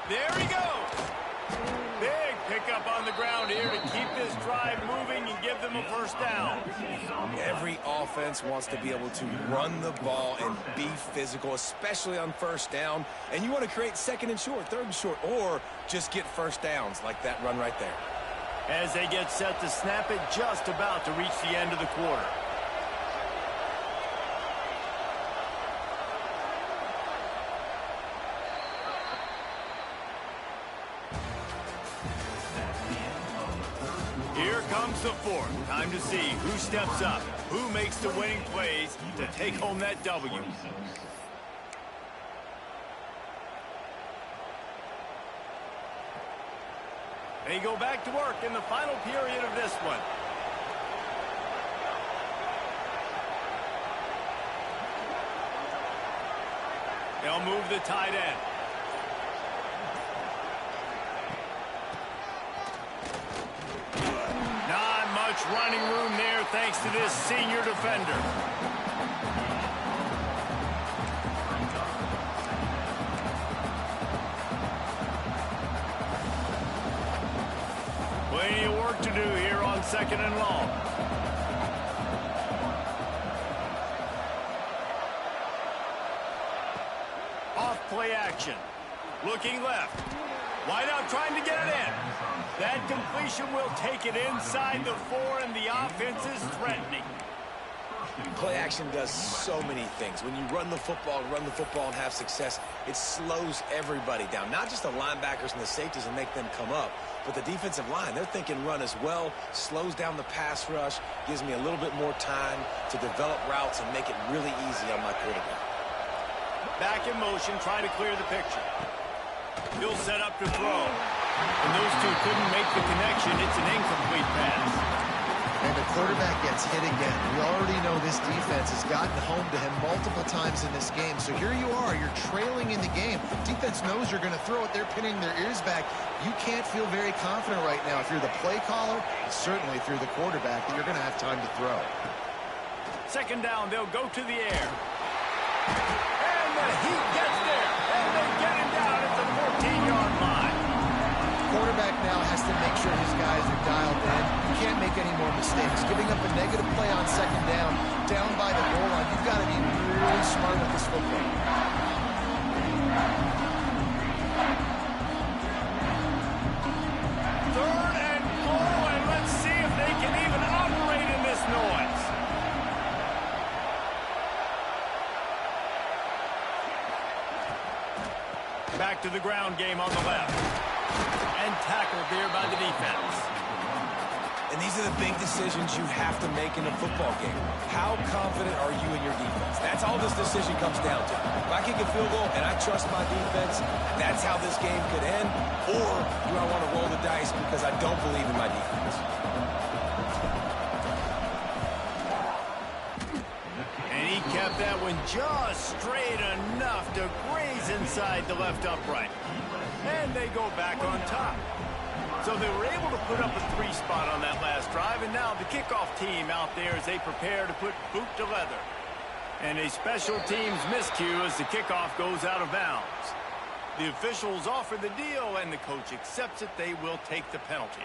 There he goes. Big pickup on the ground here to keep this drive moving and give them a first down. Every offense wants to be able to run the ball and be physical, especially on first down. And you want to create 2nd and short, 3rd and short, or just get first downs like that run right there. As they get set to snap it, just about to reach the end of the quarter. Here comes the 4th. Time to see who steps up, who makes the winning plays to take home that W. They go back to work in the final period of this one. They'll move the tight end. Not much running room there thanks to this senior defender. Plenty of work to do here on 2nd and long. Off play action. Looking left. Wide out trying to get it in. That completion will take it inside the 4, and the offense is threatening. Play action does so many things. When you run the football and have success, it slows everybody down. Not just the linebackers and the safeties and make them come up, but the defensive line. They're thinking run as well, slows down the pass rush, gives me a little bit more time to develop routes and make it really easy on my quarterback. Back in motion, trying to clear the picture. He'll set up to throw. And those two couldn't make the connection. It's an incomplete pass. And the quarterback gets hit again. We already know this defense has gotten home to him multiple times in this game. So here you are, you're trailing in the game. Defense knows you're going to throw it. They're pinning their ears back. You can't feel very confident right now. If you're the play caller, certainly through the quarterback, that you're going to have time to throw. 2nd down, they'll go to the air. And the heat gets there. And they get him down at the 14-yard line. Quarterback now has to make sure his guys are dialed in. You can't make any more mistakes. Giving up a negative play on 2nd down by the goal line. You've got to be really smart with this football. 3rd and goal, and let's see if they can even operate in this noise. Back to the ground game on the left. And tackled there by the defense. And these are the big decisions you have to make in a football game. How confident are you in your defense? That's all this decision comes down to. If I kick a field goal and I trust my defense, that's how this game could end. Or do I want to roll the dice because I don't believe in my defense? And he kept that one just straight enough to graze inside the left upright. And they go back on top. So they were able to put up a 3 spot on that last drive, and now the kickoff team out there as they prepare to put boot to leather. And a special teams miscue as the kickoff goes out of bounds. The officials offer the deal, and the coach accepts it. They will take the penalty.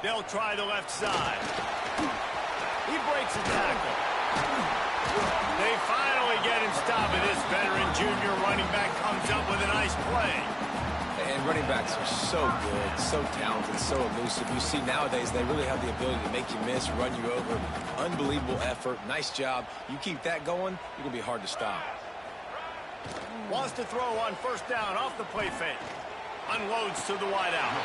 They'll try the left side. He breaks a tackle. They finally get him stopped, and this veteran junior running back comes up with a nice play. And running backs are so good, so talented, so elusive. You see nowadays they really have the ability to make you miss, run you over. Unbelievable effort. Nice job. You keep that going, you're going to be hard to stop. Wants to throw on 1st down off the play fake. Unloads to the wideout.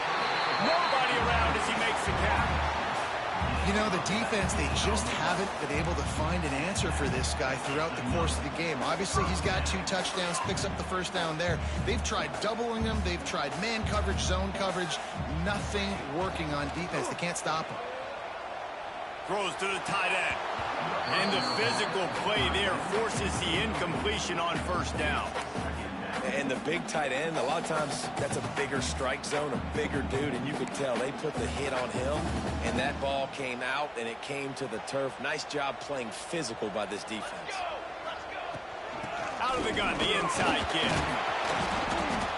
Nobody around as he makes the catch. You know, the defense, they just haven't been able to find an answer for this guy throughout the course of the game. Obviously, he's got 2 touchdowns, picks up the 1st down there. They've tried doubling him. They've tried man coverage, zone coverage. Nothing working on defense. They can't stop him. Throws to the tight end. And the physical play there forces the incompletion on 1st down. And the big tight end, a lot of times that's a bigger strike zone, a bigger dude, and you could tell they put the hit on him, and that ball came out, and it came to the turf. Nice job playing physical by this defense. Out of the gun, the inside kid.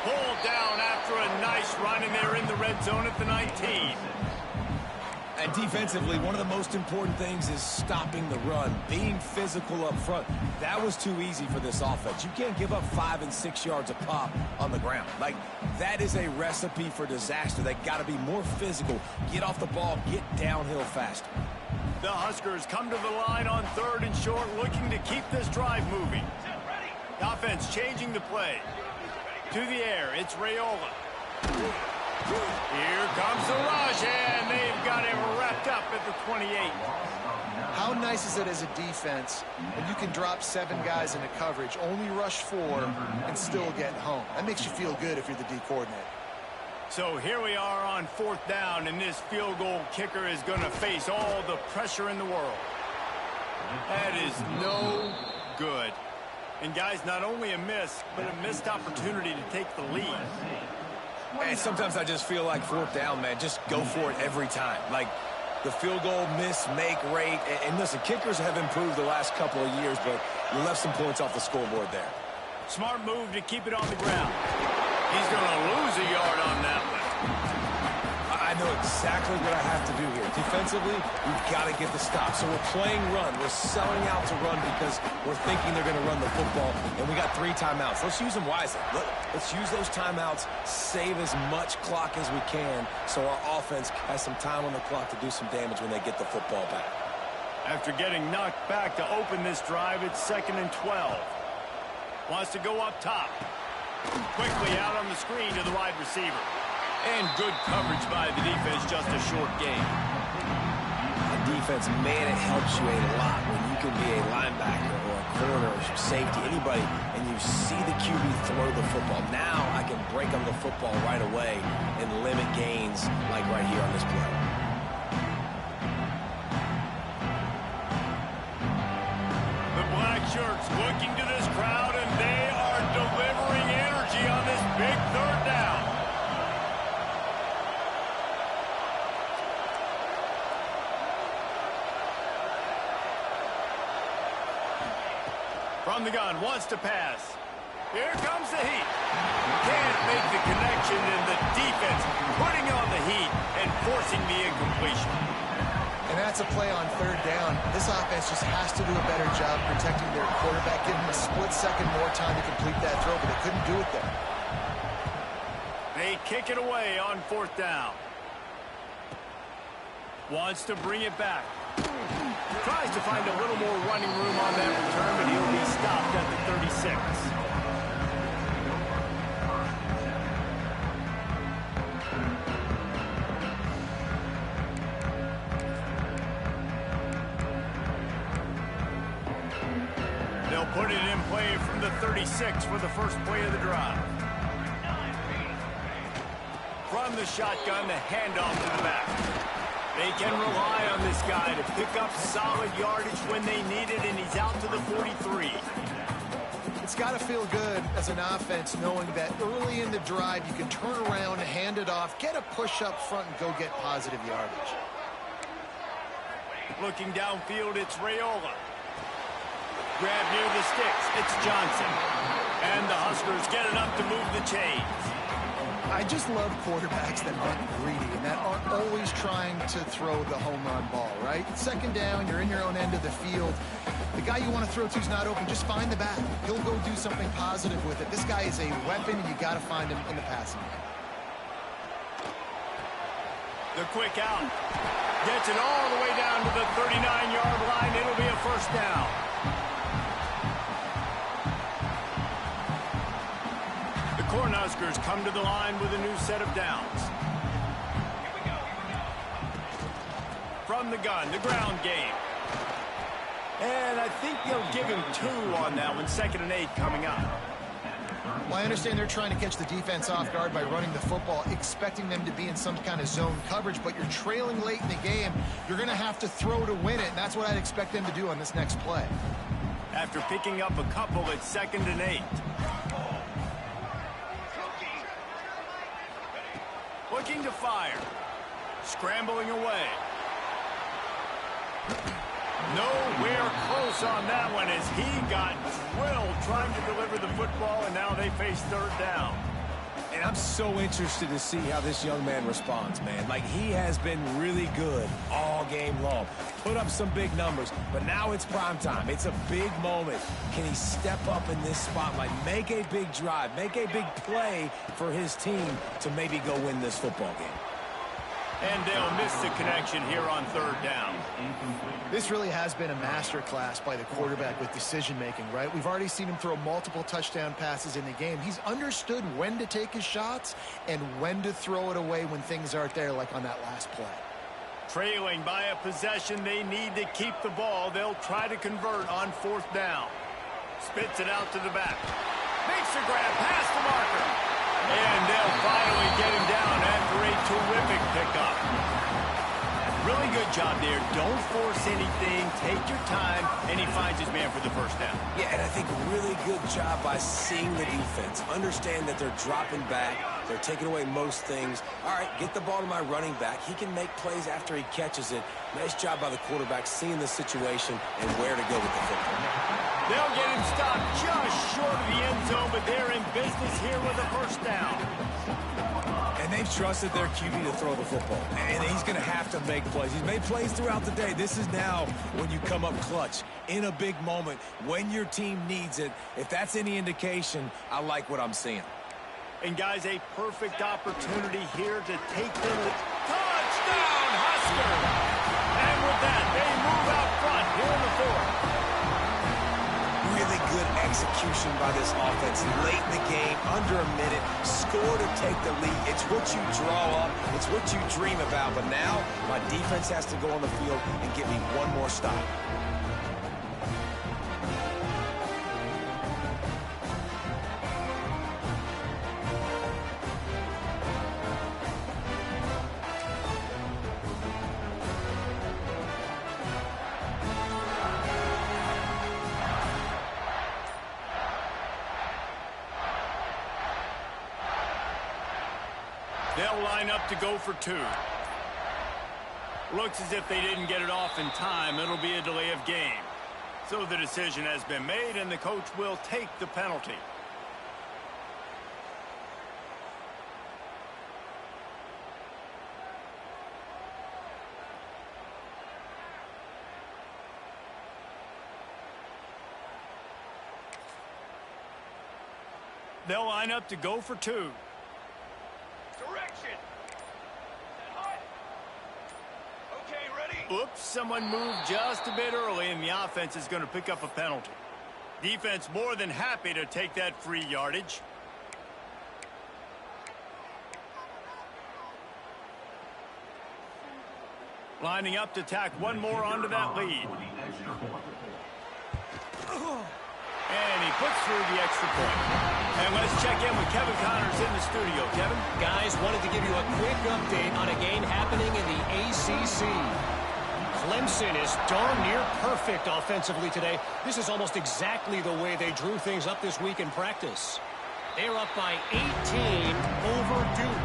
Pulled down after a nice run, and they're in the red zone at the 19. And defensively, one of the most important things is stopping the run, being physical up front. That was too easy for this offense. You can't give up 5 and 6 yards a pop on the ground. Like, that is a recipe for disaster. They got to be more physical, get off the ball, get downhill faster. The Huskers come to the line on 3rd and short, looking to keep this drive moving. The offense changing the play. To the air, it's Raiola. Here comes the rush, and they've got him wrapped up at the 28. How nice is it as a defense when you can drop 7 guys into coverage, only rush 4, and still get home? That makes you feel good if you're the D coordinator. So here we are on 4th down, and this field goal kicker is going to face all the pressure in the world. That is no good. And guys, not only a miss, but a missed opportunity to take the lead. And sometimes I just feel like 4th down, man, just go for it every time. Like, the field goal miss-make rate. And listen, kickers have improved the last couple of years, but you left some points off the scoreboard there. Smart move to keep it on the ground. He's going to lose a yard on that one. I know exactly what I have to do here. Defensively, we've got to get the stop. So we're playing run. We're selling out to run because we're thinking they're going to run the football, and we got 3 timeouts. Let's use them wisely. Let's use those timeouts, save as much clock as we can so our offense has some time on the clock to do some damage when they get the football back. After getting knocked back to open this drive, it's 2nd and 12. Wants to go up top. Quickly out on the screen to the wide receiver. And good coverage by the defense, just a short gain. Defense, man, it helps you a lot when you can be a linebacker or a corner or safety, anybody, and you see the QB throw the football. Now I can break on the football right away and limit gains like right here on this play. The black shirts looking to this crowd, and they are delivering energy on this big 3rd down. From the gun, wants to pass. Here comes the heat. Can't make the connection, and the defense putting on the heat and forcing the incompletion. And that's a play on 3rd down. This offense just has to do a better job protecting their quarterback, giving him a split second more time to complete that throw, but they couldn't do it there. They kick it away on 4th down. Wants to bring it back. Tries to find a little more running room on that return, but he'll be stopped at the 36. They'll put it in play from the 36 for the first play of the drive. From the shotgun, the handoff to the back. They can rely on this guy to pick up solid yardage when they need it, and he's out to the 43. It's got to feel good as an offense knowing that early in the drive you can turn around, hand it off, get a push up front, and go get positive yardage. Looking downfield, it's Raiola. Grab near the sticks, it's Johnson. And the Huskers get enough to move the chains. I just love quarterbacks that aren't greedy and that aren't always trying to throw the home run ball, right? 2nd down, you're in your own end of the field. The guy you want to throw to is not open. Just find the back. He'll go do something positive with it. This guy is a weapon, and you got to find him in the passing game. The quick out. Gets it all the way down to the 39-yard line. It'll be a 1st down. Cornhuskers come to the line with a new set of downs. From the gun, the ground game. And I think they'll give him 2 on that one. 2nd and 8 coming up. Well, I understand they're trying to catch the defense off guard by running the football, expecting them to be in some kind of zone coverage, but you're trailing late in the game. You're going to have to throw to win it, and that's what I'd expect them to do on this next play. After picking up a couple, it's 2nd and 8. Looking to fire. Scrambling away. Nowhere close on that one as he got drilled trying to deliver the football, and now they face 3rd down. And I'm so interested to see how this young man responds, man. Like, he has been really good all game long. Put up some big numbers, but now it's prime time. It's a big moment. Can he step up in this spotlight, make a big drive, make a big play for his team to maybe go win this football game? And they'll miss the connection here on third down. This really has been a masterclass by the quarterback with decision-making, right? We've already seen him throw multiple touchdown passes in the game. He's understood when to take his shots and when to throw it away when things aren't there, like on that last play. Trailing by a possession, they need to keep the ball. They'll try to convert on fourth down. Spits it out to the back. Makes the grab past the marker. And they'll finally get him down after a terrific pickup. Really good job there. Don't force anything. Take your time. And he finds his man for the first down. Yeah, and I think really good job by seeing the defense. Understand that they're dropping back. They're taking away most things. All right, get the ball to my running back. He can make plays after he catches it. Nice job by the quarterback seeing the situation and where to go with the football. They'll get him stopped just short of the end zone, but they're in business here with a first down. And they've trusted their QB to throw the football. And he's going to have to make plays. He's made plays throughout the day. This is now when you come up clutch in a big moment when your team needs it. If that's any indication, I like what I'm seeing. And, guys, a perfect opportunity here to take the touchdown, Husker! And with that, they move out front here in the fourth. Really good execution by this offense late in the game, under a minute, score to take the lead. It's what you draw up, it's what you dream about, but now my defense has to go on the field and give me one more stop. They'll line up to go for two. Looks as if they didn't get it off in time. It'll be a delay of game. So the decision has been made, and the coach will take the penalty. They'll line up to go for two. Oops, someone moved just a bit early, and the offense is going to pick up a penalty. Defense more than happy to take that free yardage. Lining up to tack one more onto that lead. And he puts through the extra point. And let's check in with Kevin Connors in the studio. Kevin? Guys, wanted to give you a quick update on a game happening in the ACC. Clemson is darn near perfect offensively today. This is almost exactly the way they drew things up this week in practice. They're up by 18 over Duke.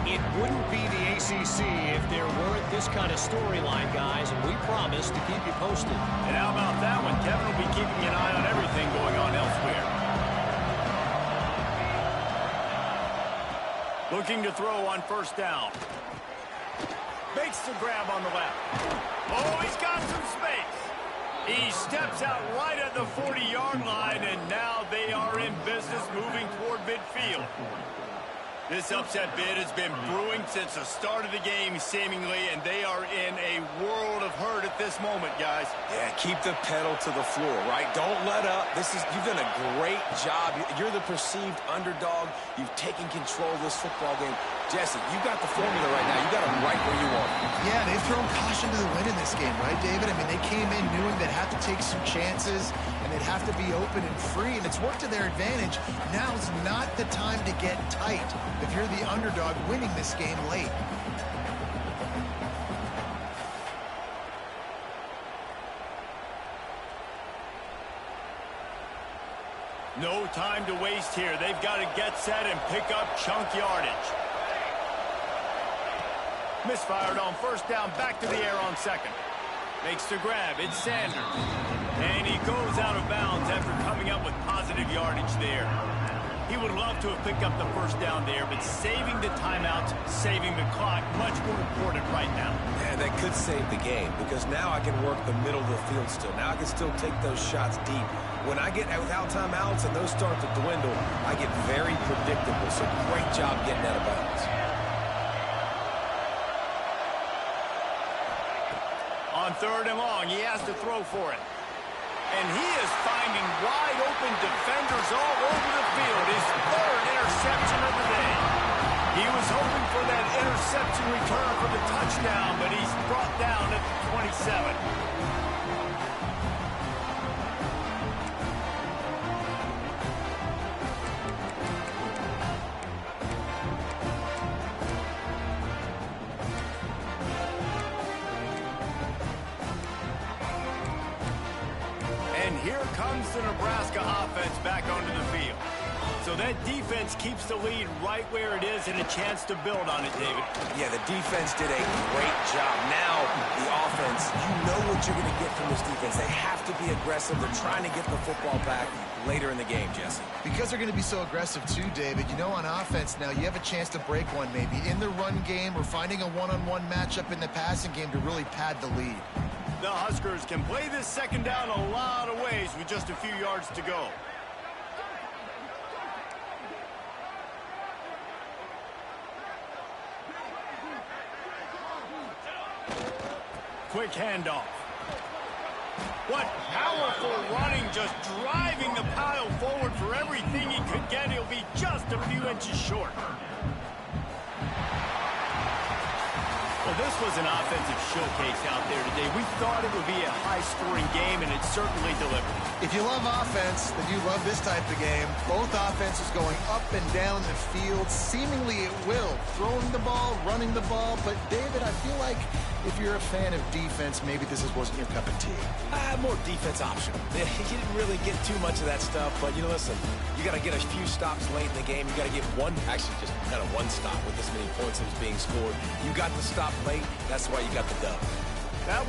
It wouldn't be the ACC if there weren't this kind of storyline, guys, and we promise to keep you posted. And how about that one? Kevin will be keeping an eye on everything going on elsewhere. Looking to throw on first down. Makes the grab on the left. Oh, he's got some space. He steps out right at the 40-yard line, and now they are in business moving toward midfield. This upset bid has been brewing since the start of the game, seemingly, and they are in a world of hurt at this moment, guys. Yeah, keep the pedal to the floor, right? Don't let up. You've done a great job. You're the perceived underdog. You've taken control of this football game. Jesse, you got the formula right now. You got them right where you want them. Yeah, they've thrown caution to the wind in this game, right, David? I mean, they came in knowing they'd have to take some chances, and they'd have to be open and free, and it's worked to their advantage. Now's not the time to get tight if you're the underdog winning this game late. No time to waste here. They've got to get set and pick up chunk yardage. Misfired on first down, back to the air on second. Makes the grab, it's Sanders. And he goes out of bounds after coming up with positive yardage there. He would love to have picked up the first down there, but saving the timeouts, saving the clock, much more important right now. And that could save the game, because now I can work the middle of the field still. Now I can still take those shots deep. When I get without timeouts and those start to dwindle, I get very predictable. So great job getting out of bounds. On 3rd and long, he has to throw for it. And he is finding wide-open defenders all over the field. His 3rd interception of the day. He was hoping for that interception return for the touchdown, but he's brought down at the 27. And here comes the Nebraska offense back onto the field. So that defense keeps the lead right where it is and a chance to build on it, David. Yeah, the defense did a great job. Now, the offense, you know what you're going to get from this defense. They have to be aggressive. They're trying to get the football back later in the game, Jesse. Because they're going to be so aggressive too, David, you know, on offense now, you have a chance to break one maybe in the run game or finding a one-on-one matchup in the passing game to really pad the lead. The Huskers can play this second down a lot of ways with just a few yards to go. Quick handoff. What powerful running, just driving the pile forward for everything he could get. He'll be just a few inches short. Well, this was an offensive showcase out there today. We thought it would be a high-scoring game, and it certainly delivered. If you love offense, then you love this type of game. Both offenses going up and down the field, seemingly at will. Throwing the ball, running the ball. But, David, I feel like if you're a fan of defense, maybe this wasn't your cup of tea. More defense optional. You didn't really get too much of that stuff, but, you know, listen, you got to get a few stops late in the game. You got to get actually just kind of one stop with this many points that was being scored. You got the stop late. That's why you got the dub. That